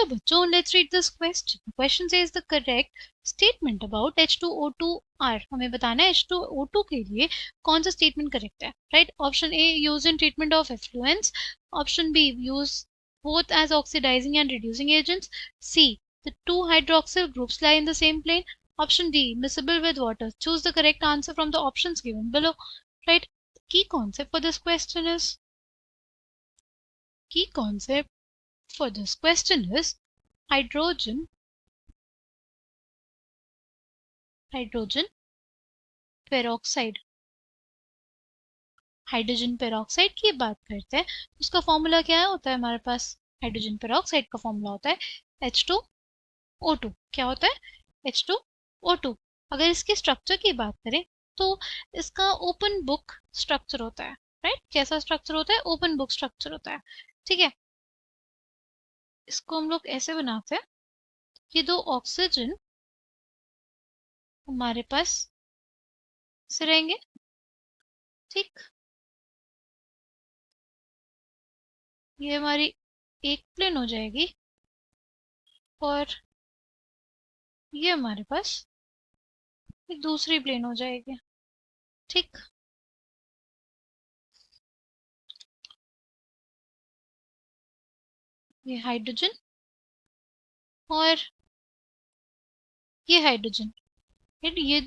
चलो बच्चों, let's read this question. Question says the correct statement about H2O2R. हमें बताना है H2O2 के लिए कौन सा स्टेटमेंट करेक्ट है, right? Option A, use in treatment of effluents. Option B, use both as oxidizing and reducing agents. C, the two hydroxyl groups lie in the same plane. Option D, miscible with water. Choose the correct answer from the options given below. Right? The key concept for this question is hydrogen peroxide. Hydrogen peroxide की बात करते हैं, उसका formula क्या होता है हमारे पास? Hydrogen peroxide का फॉर्मूला होता है H2O2. क्या होता है? H2O2. अगर इसके स्ट्रक्चर की बात करें तो इसका ओपन बुक स्ट्रक्चर होता है, राइट? कैसा स्ट्रक्चर होता है? ओपन बुक स्ट्रक्चर होता है, ठीक है. इसको हम लोग ऐसे बनाते हैं, ये दो ऑक्सीजन हमारे पास से रहेंगे, ठीक. ये हमारी एक प्लेन हो जाएगी और ये हमारे पास एक दूसरी प्लेन हो जाएगी, ठीक. ये हाइड्रोजन और ये हाइड्रोजन, ये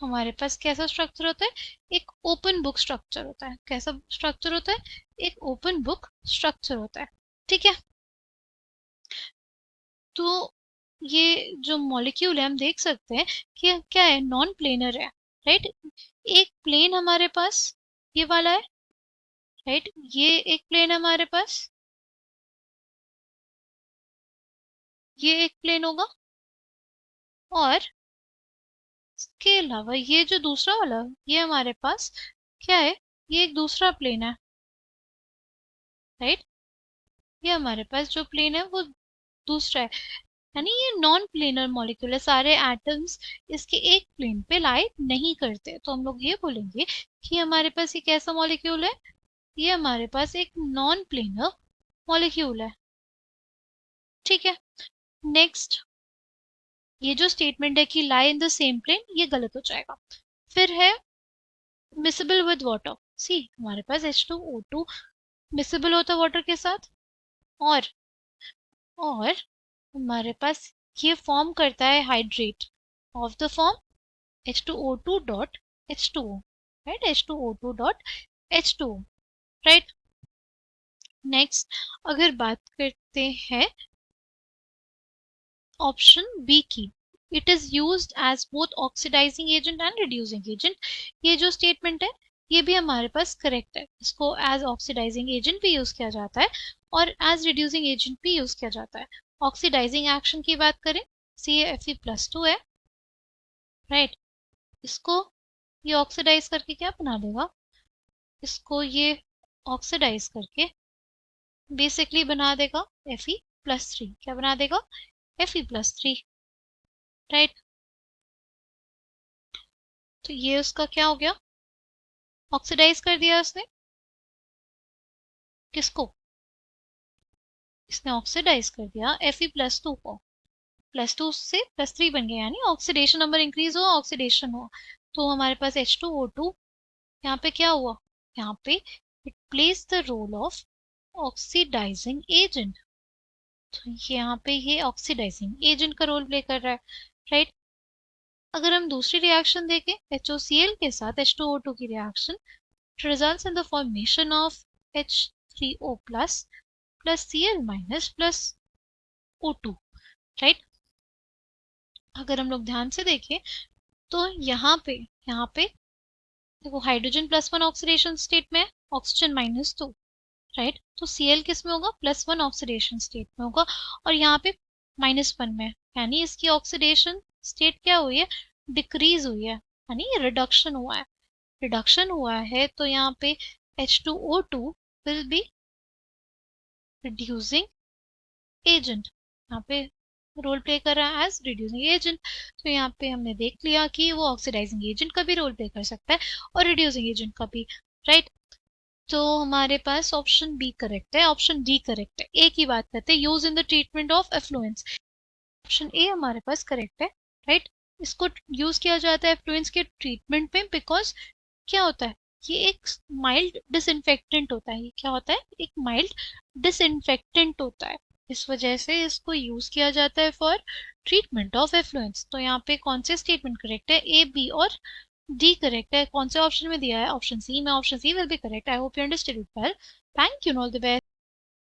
हमारे पास कैसा स्ट्रक्चर होता है? एक ओपन बुक स्ट्रक्चर होता है. कैसा स्ट्रक्चर होता है? एक ओपन बुक स्ट्रक्चर होता है, ठीक है. तो ये जो मॉलिक्यूल है हम देख सकते हैं कि क्या है, नॉन प्लेनर है, राइट. एक प्लेन हमारे पास ये वाला है, राइट. ये एक प्लेन हमारे पास, ये एक प्लेन होगा और इसके अलावा ये जो दूसरा वाला, ये हमारे पास क्या है? ये एक दूसरा प्लेन है, राइट. ये हमारे पास जो प्लेन है वो दूसरा है, यानी ये नॉन प्लेनर मॉलिक्यूल है. सारे एटम्स इसके एक प्लेन पे लाई नहीं करते, तो हम लोग ये बोलेंगे कि हमारे पास ये कैसा मॉलिक्यूल है? ये हमारे पास एक नॉन प्लेनर मॉलिक्यूल है, ठीक है. नेक्स्ट, ये जो स्टेटमेंट है कि लाई इन द सेम प्लेन, ये गलत हो जाएगा. फिर है मिसेबल विद वाटर. सी, हमारे पास H2O2 मिसेबल होता है वाटर के साथ, और हमारे पास ये फॉर्म करता है hydrate of the form H2O2 dot H2O, right. H2O2 dot H2O, right. Next, अगर बात करते हैं ऑप्शन बी की, it is used as both oxidizing agent and reducing agent. ये जो स्टेटमेंट है ये भी हमारे पास करेक्ट है. इसको एज ऑक्सीडाइजिंग एजेंट भी यूज किया जाता है और एज रिड्यूसिंग एजेंट भी यूज किया जाता है. ऑक्सीडाइजिंग एक्शन की बात करें, CaFe+2 है, राइट. इसको ये ऑक्सीडाइज करके क्या बना देगा? इसको ये ऑक्सीडाइज करके बेसिकली बना देगा Fe+3. क्या बना देगा? Fe+3, right. तो ये उसका क्या हो गया? ऑक्सीडाइज कर दिया उसने. किसको? इसने ऑक्सीडाइज कर दिया Fe+2 को. +2 से +3 बन गया, यानी ऑक्सीडेशन नंबर इंक्रीज हुआ, ऑक्सीडेशन हुआ. तो हमारे पास H2O2 यहाँ पे क्या हुआ? यहाँ पे it plays the role of oxidizing agent. तो यहाँ पे ये ऑक्सीडाइजिंग एजेंट का रोल प्ले कर रहा है, राइट. अगर हम दूसरी रिएक्शन देखें HOCl के साथ H2O2 की reaction, results in the formation of H3O plus Cl minus plus O2, right. अगर हम लोग ध्यान से देखें तो यहाँ पे देखो, हाइड्रोजन +1 ऑक्सीडेशन स्टेट में है, ऑक्सीजन -2, राइट. तो Cl किस में होगा? +1 ऑक्सीडेशन स्टेट में होगा और यहाँ पे -1 में, यानी इसकी ऑक्सीडेशन स्टेट क्या हुई है? डिक्रीज हुई है, यानी रिडक्शन हुआ है. रिडक्शन हुआ है तो यहाँ पे H2O2 will be reducing agent. यहाँ पे रोल प्ले कर रहा है एज रिड्यूसिंग एजेंट. तो यहाँ पे हमने देख लिया कि वो ऑक्सीडाइजिंग एजेंट का भी रोल प्ले कर सकता है और रिड्यूसिंग एजेंट का भी, राइट. तो हमारे पास ऑप्शन बी करेक्ट है, ऑप्शन डी करेक्ट है। ए की बात करते हैं, use in the treatment of effluents. Option A हमारे पास करेक्ट है, राइट। इसको यूज किया जाता है एफ्लुएंस के ट्रीटमेंट में, बिकॉज क्या होता है, ये एक माइल्ड डिसइंफेक्टेंट होता है। ये क्या होता है, एक माइल्ड डिसइंफेक्टेंट होता है, इस वजह से इसको यूज किया जाता है फॉर ट्रीटमेंट ऑफ एफ्लुएंस। तो यहाँ पे कौन से स्टेटमेंट करेक्ट है, ए बी और डी करेक्ट है। कौन से ऑप्शन में दिया है, ऑप्शन सी में, option C will be correct. I hope you understood it well. Thank you, all the best.